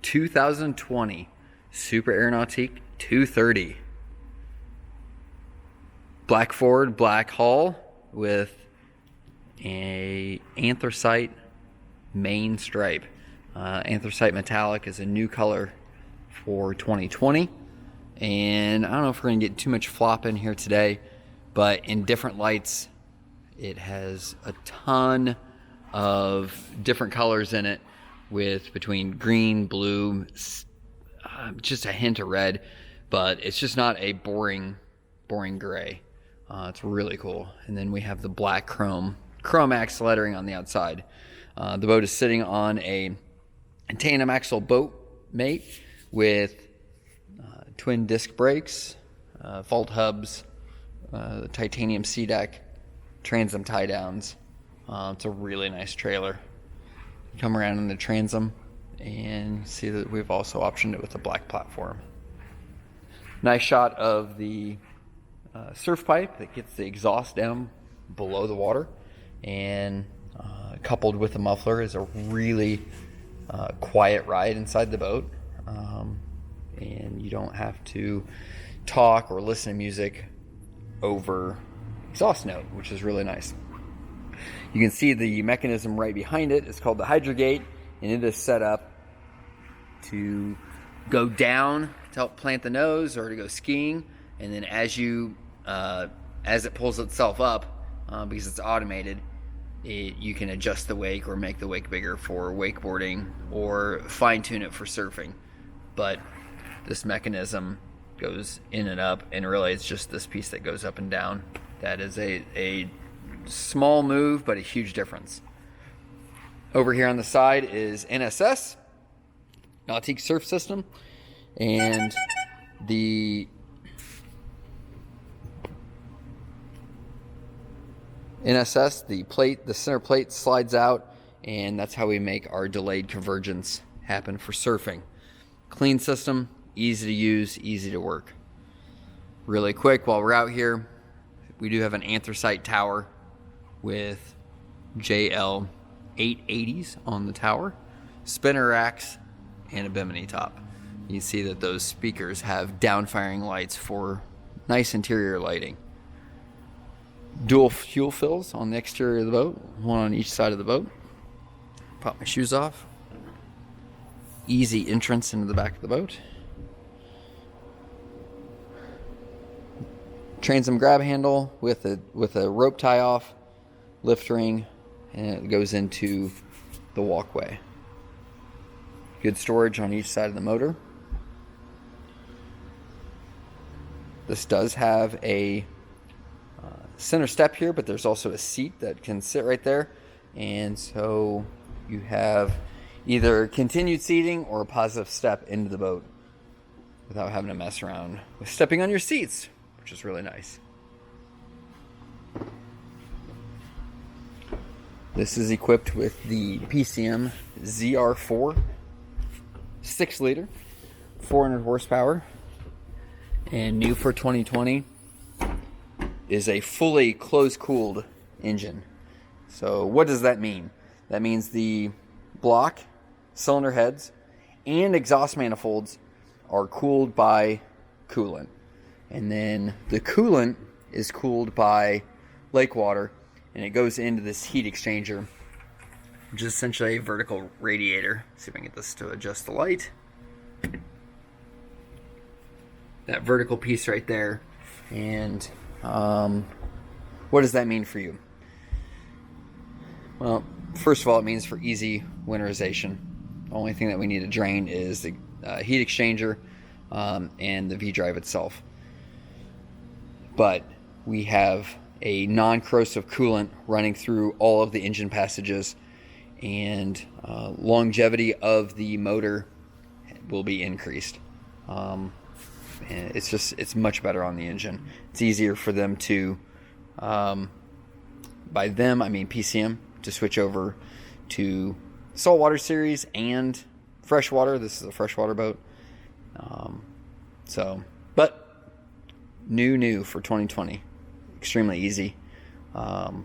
2020 Super Air Nautique 230. Black forward, black hull with a anthracite main stripe. Anthracite metallic is a new color for 2020. And I don't know if we're going to get too much flop in here today, but in different lights, it has a ton of different colors in it, with between green, blue, just a hint of red, but it's just not a boring gray. It's really cool. And then we have the black chrome axe lettering on the outside. The boat is sitting on a tandem axle boat mate with twin disc brakes, fault hubs, the titanium C-deck, transom tie downs. It's a really nice trailer. Come around in the transom and see that we've also optioned it with a black platform. Nice shot of the surf pipe that gets the exhaust down below the water, and coupled with the muffler is a really quiet ride inside the boat, and you don't have to talk or listen to music over exhaust note, which is really nice. You can see the mechanism right behind it. It's called the Hydra Gate, and it is set up to go down to help plant the nose or to go skiing. And then as it pulls itself up, because it's automated, you can adjust the wake or make the wake bigger for wakeboarding or fine tune it for surfing. But this mechanism goes in and up, and really it's just this piece that goes up and down. That is a small move, but a huge difference. Over here on the side is NSS, Nautique Surf System, and the NSS, the center plate slides out, and that's how we make our delayed convergence happen for surfing. Clean system, easy to use, easy to work. Really quick, while we're out here, we do have an anthracite tower with JL 880s on the tower, spinner racks, and a bimini top. You see that those speakers have downfiring lights for nice interior lighting. Dual fuel fills on the exterior of the boat, one on each side of the boat. Pop my shoes off. Easy entrance into the back of the boat. Transom grab handle with a rope tie off, lift ring, and it goes into the walkway. Good storage on each side of the motor. This does have a center step here, but there's also a seat that can sit right there, and so you have either continued seating or a positive step into the boat without having to mess around with stepping on your seats, which is really nice. This is equipped with the PCM ZR4 6 liter, 400 horsepower, and new for 2020 is a fully close-cooled engine. So what does that mean? That means the block, cylinder heads, and exhaust manifolds are cooled by coolant. And then the coolant is cooled by lake water, and it goes into this heat exchanger, which is essentially a vertical radiator. Let's see if I can get this to adjust the light. That vertical piece right there. And what does that mean for you? Well, first of all, it means for easy winterization. The only thing that we need to drain is the heat exchanger and the V-drive itself. But we have a non-corrosive coolant running through all of the engine passages, and longevity of the motor will be increased. And it's much better on the engine. It's easier for them to, by them I mean PCM, to switch over to saltwater series and freshwater. This is a freshwater boat. But new for 2020. Extremely easy. You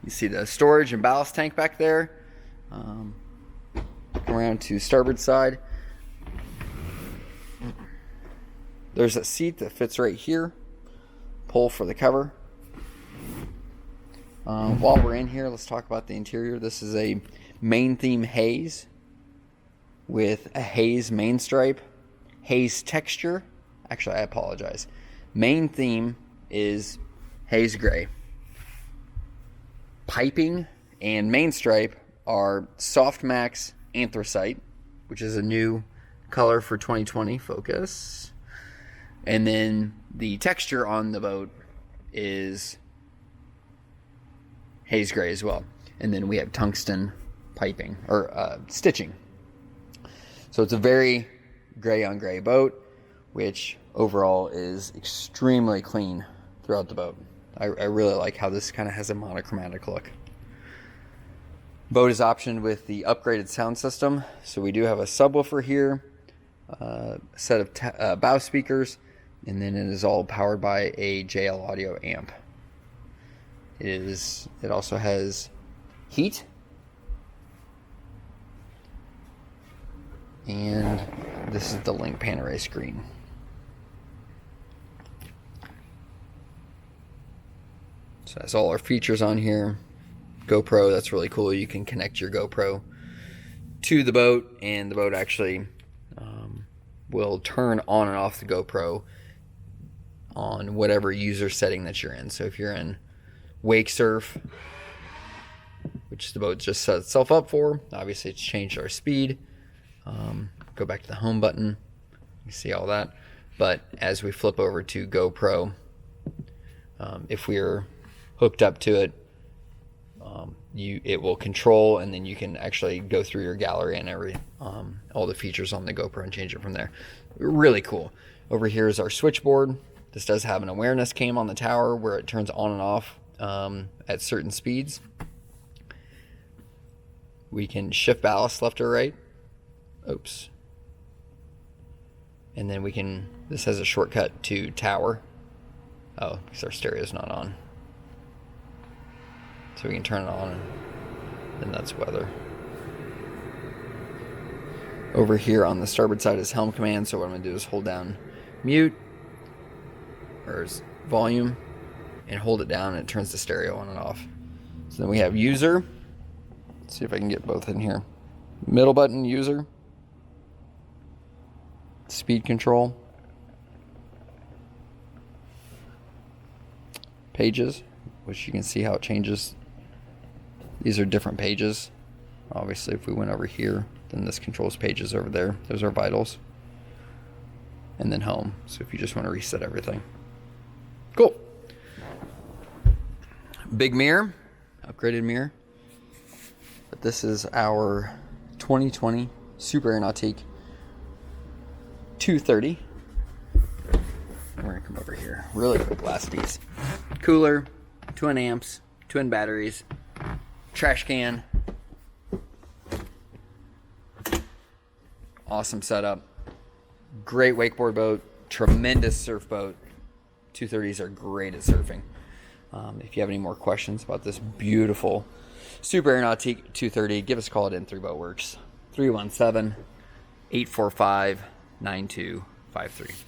see the storage and ballast tank back there. around to starboard side. There's a seat that fits right here. Pull for the cover. While we're in here, let's talk about the interior. This is a main theme haze with a haze main stripe, haze texture. Actually, I apologize. Main theme is haze gray. Piping and main stripe are Soft Max Anthracite, which is a new color for 2020. Focus. And then the texture on the boat is haze gray as well. And then we have tungsten piping or stitching. So it's a very gray on gray boat, which overall is extremely clean throughout the boat. I really like how this kind of has a monochromatic look. Boat is optioned with the upgraded sound system. So we do have a subwoofer here, a set of bow speakers, and then it is all powered by a JL Audio amp. It also has heat, and this is the Link Panerai screen. So that's all our features on here. GoPro, that's really cool. You can connect your GoPro to the boat, and the boat actually will turn on and off the GoPro on whatever user setting that you're in. So if you're in wake surf, which the boat just set itself up for, obviously it's changed our speed. Go back to the home button, you see all that. But as we flip over to GoPro, if we're hooked up to it, it will control, and then you can actually go through your gallery and all the features on the GoPro and change it from there. Really cool. Over here is our switchboard. This does have an awareness cam on the tower where it turns on and off at certain speeds. We can shift ballast left or right. Oops. And then this has a shortcut to tower. Oh, because our stereo is not on. So we can turn it on, and that's weather. Over here on the starboard side is helm command. So what I'm going to do is hold down mute, or volume, and hold it down, and it turns the stereo on and off. So then we have user. Let's see if I can get both in here. Middle button, user. Speed control. Pages, which you can see how it changes. These are different pages. Obviously, if we went over here, then this controls pages over there. Those are vitals. And then home. So if you just want to reset everything. Cool. Big mirror. Upgraded mirror. But this is our 2020 Super Air Nautique 230. We're going to come over here. Really quick last piece. Cooler. 2N amps. 2N batteries. Trash can. Awesome setup. Great wakeboard boat. Tremendous surf boat. 230s are great at surfing. If you have any more questions about this beautiful Super Air Nautique 230, give us a call at N3 Boatworks. 317-845-9253.